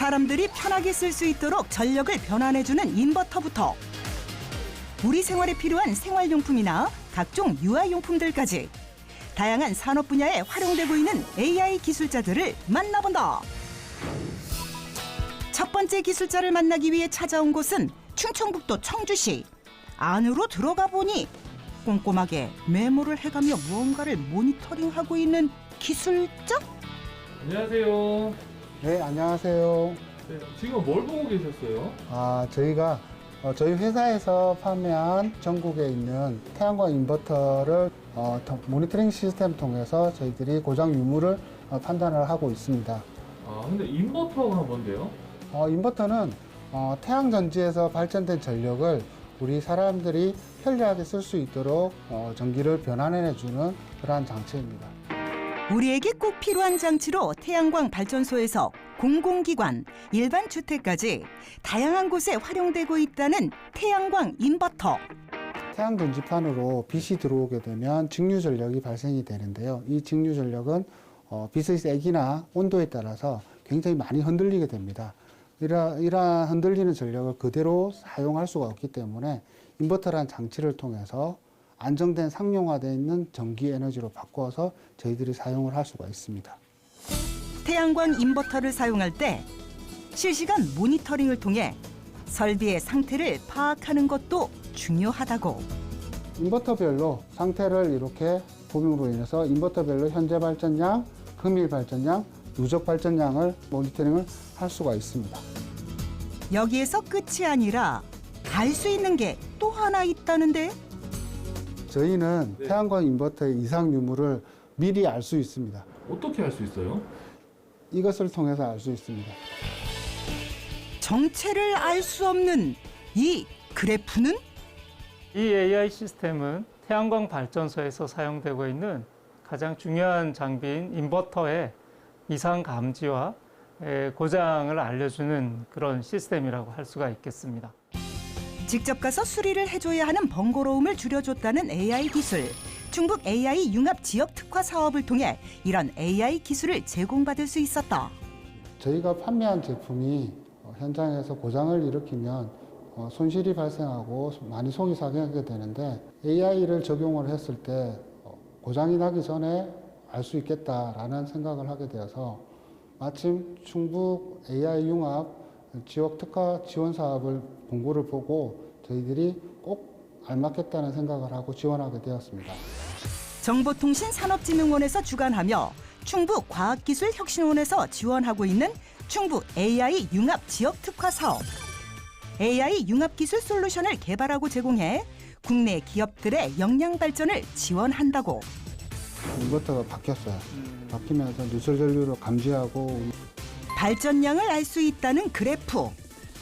사람들이 편하게 쓸 수 있도록 전력을 변환해주는 인버터부터 우리 생활에 필요한 생활용품이나 각종 유아용품들까지 다양한 산업 분야에 활용되고 있는 AI 기술자들을 만나본다. 첫 번째 기술자를 만나기 위해 찾아온 곳은 충청북도 청주시. 안으로 들어가 보니 꼼꼼하게 메모를 해가며 무언가를 모니터링하고 있는 기술자? 안녕하세요. 네, 안녕하세요. 네, 지금 뭘 보고 계셨어요? 저희가 저희 회사에서 판매한 전국에 있는 태양광 인버터를 모니터링 시스템 통해서 저희들이 고장 유무를 판단을 하고 있습니다. 근데 인버터가 뭔데요? 인버터는 태양 전지에서 발전된 전력을 우리 사람들이 편리하게 쓸 수 있도록 전기를 변환해주는 그러한 장치입니다. 우리에게 꼭 필요한 장치로 태양광 발전소에서 공공기관, 일반 주택까지 다양한 곳에 활용되고 있다는 태양광 인버터. 태양 전지판으로 빛이 들어오게 되면 직류 전력이 발생이 되는데요. 이 직류 전력은 빛의 세기나 온도에 따라서 굉장히 많이 흔들리게 됩니다. 이러한 흔들리는 전력을 그대로 사용할 수가 없기 때문에 인버터라는 장치를 통해서 안정된 상용화되어 있는 전기 에너지로 바꿔서 저희들이 사용을 할 수가 있습니다. 태양광 인버터를 사용할 때 실시간 모니터링을 통해 설비의 상태를 파악하는 것도 중요하다고. 인버터별로 상태를 이렇게 보명으로 인해서 인버터별로 현재 발전량, 금일 발전량, 누적 발전량을 모니터링을 할 수가 있습니다. 여기에서 끝이 아니라 알 수 있는 게 또 하나 있다는데? 저희는 네. 태양광 인버터의 이상 유무를 미리 알 수 있습니다. 어떻게 할 수 있어요? 이것을 통해서 알 수 있습니다. 정체를 알 수 없는 이 그래프는? 이 AI 시스템은 태양광 발전소에서 사용되고 있는 가장 중요한 장비인 인버터의 이상 감지와 고장을 알려주는 그런 시스템이라고 할 수가 있겠습니다. 직접 가서 수리를 해줘야 하는 번거로움을 줄여줬다는 AI 기술. 충북 AI 융합 지역 특화 사업을 통해 이런 AI 기술을 제공받을 수 있었다. 저희가 판매한 제품이 현장에서 고장을 일으키면 손실이 발생하고 많이 속이 상하게 되는데 AI를 적용을 했을 때 고장이 나기 전에 알 수 있겠다라는 생각을 하게 되어서 마침 충북 AI 융합 지역 특화 지원 사업을 공고를 보고 저희들이 꼭 알맞겠다는 생각을 하고 지원하게 되었습니다. 정보통신산업진흥원에서 주관하며 충북과학기술혁신원에서 지원하고 있는 충북 AI 융합 지역 특화 사업. AI 융합 기술 솔루션을 개발하고 제공해 국내 기업들의 역량 발전을 지원한다고. 인버터가 바뀌었어요. 바뀌면서 누설 전류를 감지하고 발전량을 알 수 있다는 그래프.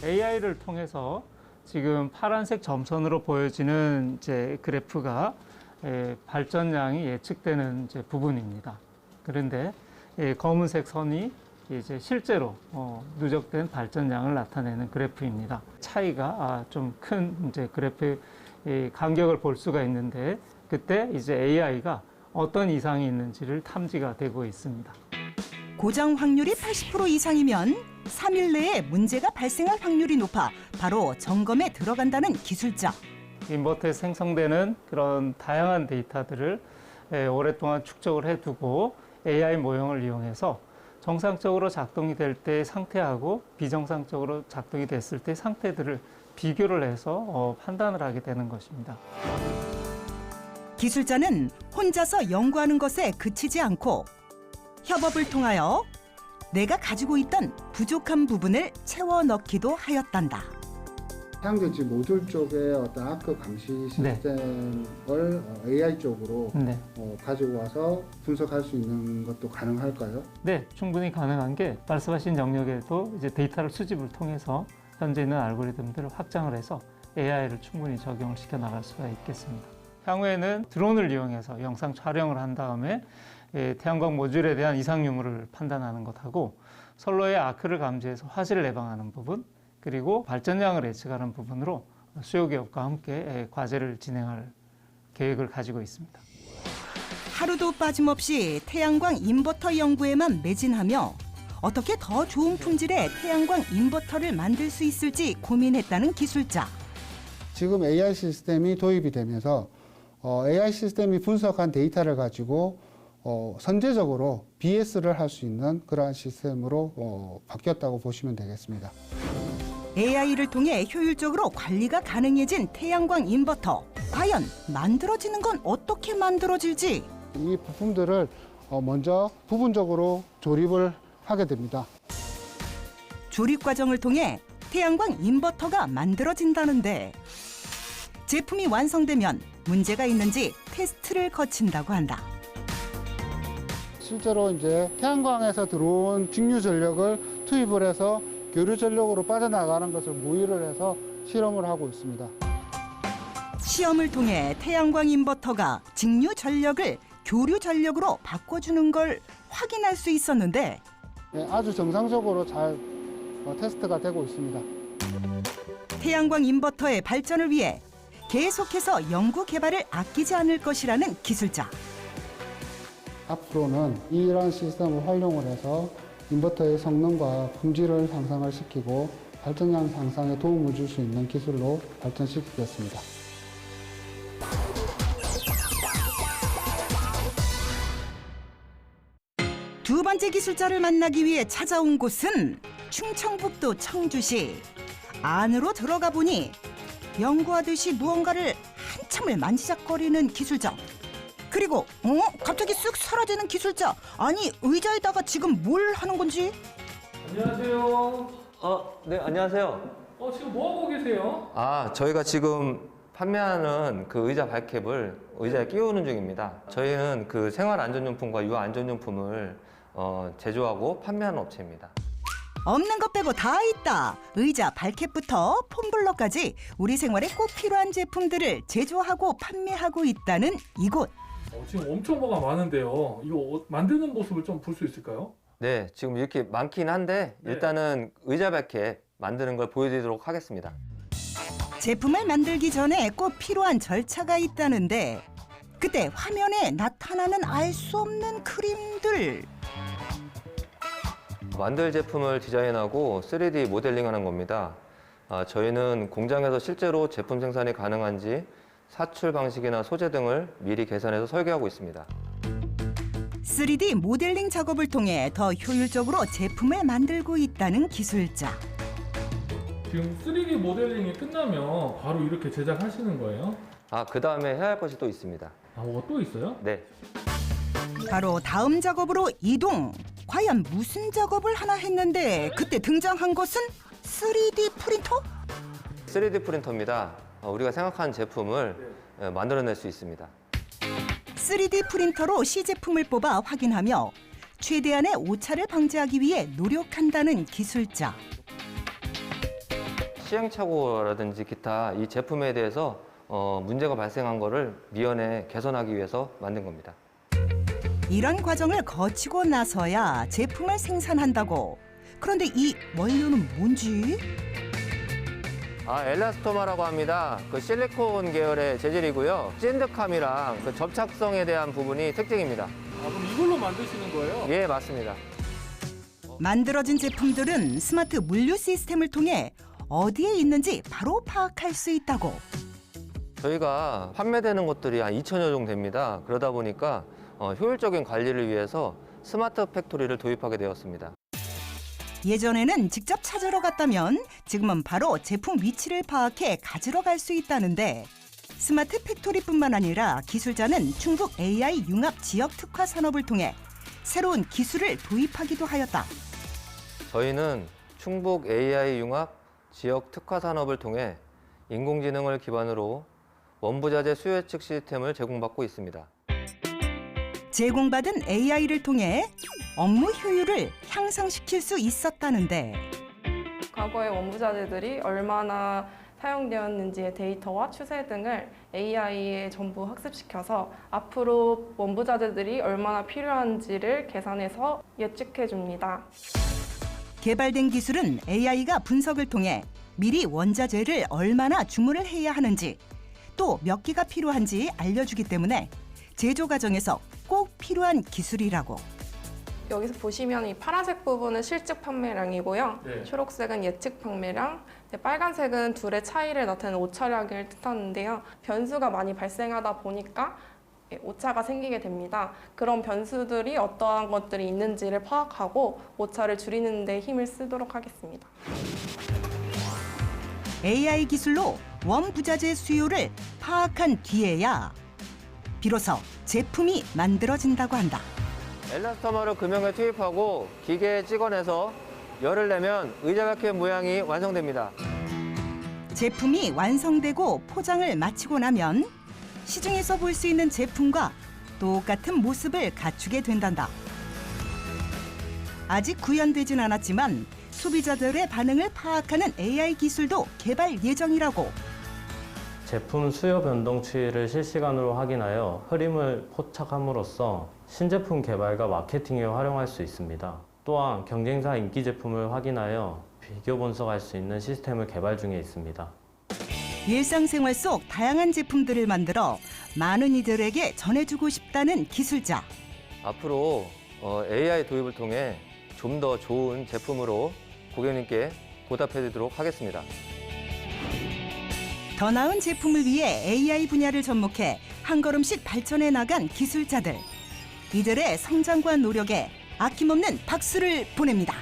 AI를 통해서 지금 파란색 점선으로 보여지는 이제 그래프가 발전량이 예측되는 이제 부분입니다. 그런데 검은색 선이 이제 실제로 누적된 발전량을 나타내는 그래프입니다. 차이가 좀 큰 이제 그래프 간격을 볼 수가 있는데 그때 이제 AI가 어떤 이상이 있는지를 탐지가 되고 있습니다. 고장 확률이 80% 이상이면 3일 내에 문제가 발생할 확률이 높아 바로 점검에 들어간다는 기술자. 인버터에 생성되는 그런 다양한 데이터들을 오랫동안 축적을 해두고 AI 모형을 이용해서 정상적으로 작동이 될 때 상태하고 비정상적으로 작동이 됐을 때 상태들을 비교를 해서 판단을 하게 되는 것입니다. 기술자는 혼자서 연구하는 것에 그치지 않고 협업을 통하여 내가 가지고 있던 부족한 부분을 채워 넣기도 하였단다. 태양전지 모듈 쪽에 어떤 아크 감시 시스템을 AI 쪽으로 네. 가지고 와서 분석할 수 있는 것도 가능할까요? 네, 충분히 가능한 게 말씀하신 영역에도 이제 데이터를 수집을 통해서 현재 있는 알고리즘들을 확장을 해서 AI를 충분히 적용을 시켜 나갈 수가 있겠습니다. 향후에는 드론을 이용해서 영상 촬영을 한 다음에 태양광 모듈에 대한 이상 유무를 판단하는 것하고 선로의 아크를 감지해서 화재를 예방하는 부분 그리고 발전량을 예측하는 부분으로 수요 기업과 함께 과제를 진행할 계획을 가지고 있습니다. 하루도 빠짐없이 태양광 인버터 연구에만 매진하며 어떻게 더 좋은 품질의 태양광 인버터를 만들 수 있을지 고민했다는 기술자. 지금 AI 시스템이 도입이 되면서 AI 시스템이 분석한 데이터를 가지고 선제적으로 BS를 할 수 있는 그러한 시스템으로 바뀌었다고 보시면 되겠습니다. AI를 통해 효율적으로 관리가 가능해진 태양광 인버터. 과연 만들어지는 건 어떻게 만들어질지. 이 부품들을 먼저 부분적으로 조립을 하게 됩니다. 조립 과정을 통해 태양광 인버터가 만들어진다는데 제품이 완성되면 문제가 있는지 테스트를 거친다고 한다. 실제로 이제 태양광에서 들어온 직류 전력을 투입을 해서 교류 전력으로 빠져나가는 것을 모의를 해서 실험을 하고 있습니다. 시험을 통해 태양광 인버터가 직류 전력을 교류 전력으로 바꿔주는 걸 확인할 수 있었는데 네, 아주 정상적으로 잘 테스트가 되고 있습니다. 태양광 인버터의 발전을 위해 계속해서 연구 개발을 아끼지 않을 것이라는 기술자. 앞으로는 이러한 시스템을 활용을 해서 인버터의 성능과 품질을 향상을 시키고 발전량 향상에 도움을 줄 수 있는 기술로 발전시키겠습니다. 두 번째 기술자를 만나기 위해 찾아온 곳은 충청북도 청주시. 안으로 들어가 보니 연구하듯이 무언가를 한참을 만지작거리는 기술자. 그리고 갑자기 쑥 사라지는 기술자. 아니 의자에다가 지금 뭘 하는 건지. 안녕하세요. 네, 안녕하세요. 지금 뭐 하고 계세요? 저희가 지금 판매하는 그 의자 발캡을 의자에 끼우는 중입니다. 저희는 그 생활안전용품과 유아안전용품을 제조하고 판매하는 업체입니다. 없는 것 빼고 다 있다. 의자 발캡부터 폼블러까지 우리 생활에 꼭 필요한 제품들을 제조하고 판매하고 있다는 이곳. 지금 엄청 뭐가 많은데요. 이거 만드는 모습을 좀 볼 수 있을까요? 네, 지금 이렇게 많긴 한데 일단은 의자 발캡 만드는 걸 보여드리도록 하겠습니다. 제품을 만들기 전에 꼭 필요한 절차가 있다는데 그때 화면에 나타나는 알 수 없는 그림들. 만들 제품을 디자인하고 3D 모델링하는 겁니다. 저희는 공장에서 실제로 제품 생산이 가능한지 사출 방식이나 소재 등을 미리 계산해서 설계하고 있습니다. 3D 모델링 작업을 통해 더 효율적으로 제품을 만들고 있다는 기술자. 지금 3D 모델링이 끝나면 바로 이렇게 제작하시는 거예요? 그 다음에 해야 할 것이 또 있습니다. 뭐가 또 있어요? 네. 바로 다음 작업으로 이동. 과연 무슨 작업을 하나 했는데 그때 등장한 것은 3D 프린터? 3D 프린터입니다. 우리가 생각한 제품을 만들어낼 수 있습니다. 3D 프린터로 시제품을 뽑아 확인하며 최대한의 오차를 방지하기 위해 노력한다는 기술자. 시행착오라든지 기타 이 제품에 대해서 문제가 발생한 거를 미연에 개선하기 위해서 만든 겁니다. 이런 과정을 거치고 나서야 제품을 생산한다고. 그런데 이 원료는 뭔지? 엘라스토마라고 합니다. 그 실리콘 계열의 재질이고요. 찐득함이랑 그 접착성에 대한 부분이 특징입니다. 그럼 이걸로 만드시는 거예요? 예, 맞습니다. 만들어진 제품들은 스마트 물류 시스템을 통해 어디에 있는지 바로 파악할 수 있다고. 저희가 판매되는 것들이 한 2,000여 정도 됩니다. 그러다 보니까 효율적인 관리를 위해서 스마트 팩토리를 도입하게 되었습니다. 예전에는 직접 찾으러 갔다면 지금은 바로 제품 위치를 파악해 가지러 갈 수 있다는데 스마트 팩토리뿐만 아니라 기술자는 충북 AI 융합 지역 특화 산업을 통해 새로운 기술을 도입하기도 하였다. 저희는 충북 AI 융합 지역 특화 산업을 통해 인공지능을 기반으로 원부자재 수요 예측 시스템을 제공받고 있습니다. 제공받은 AI를 통해 업무 효율을 향상시킬 수 있었다는데 과거의 원부자재들이 얼마나 사용되었는지의 데이터와 추세 등을 AI에 전부 학습시켜서 앞으로 원부자재들이 얼마나 필요한지를 계산해서 예측해 줍니다. 개발된 기술은 AI가 분석을 통해 미리 원자재를 얼마나 주문을 해야 하는지 또 몇 기가 필요한지 알려주기 때문에 제조 과정에서 꼭 필요한 기술이라고. 여기서 보시면 이 파란색 부분은 실측 판매량이고요. 네. 초록색은 예측 판매량, 빨간색은 둘의 차이를 나타내는 오차량을 뜻하는데요. 변수가 많이 발생하다 보니까 오차가 생기게 됩니다. 그런 변수들이 어떠한 것들이 있는지를 파악하고 오차를 줄이는 데 힘을 쓰도록 하겠습니다. AI 기술로 원부자재 수요를 파악한 뒤에야 비로소 제품이 만들어진다고 한다. 엘라스터머를 금형에 투입하고 기계에 찍어내서 열을 내면 의자바퀴 모양이 완성됩니다. 제품이 완성되고 포장을 마치고 나면 시중에서 볼 수 있는 제품과 똑같은 모습을 갖추게 된단다. 아직 구현되진 않았지만 소비자들의 반응을 파악하는 AI 기술도 개발 예정이라고. 제품 수요 변동 추이를 실시간으로 확인하여 흐름을 포착함으로써 신제품 개발과 마케팅에 활용할 수 있습니다. 또한 경쟁사 인기 제품을 확인하여 비교 분석할 수 있는 시스템을 개발 중에 있습니다. 일상생활 속 다양한 제품들을 만들어 많은 이들에게 전해주고 싶다는 기술자. 앞으로 AI 도입을 통해 좀 더 좋은 제품으로 고객님께 보답해드리도록 하겠습니다. 더 나은 제품을 위해 AI 분야를 접목해 한 걸음씩 발전해 나간 기술자들. 이들의 성장과 노력에 아낌없는 박수를 보냅니다.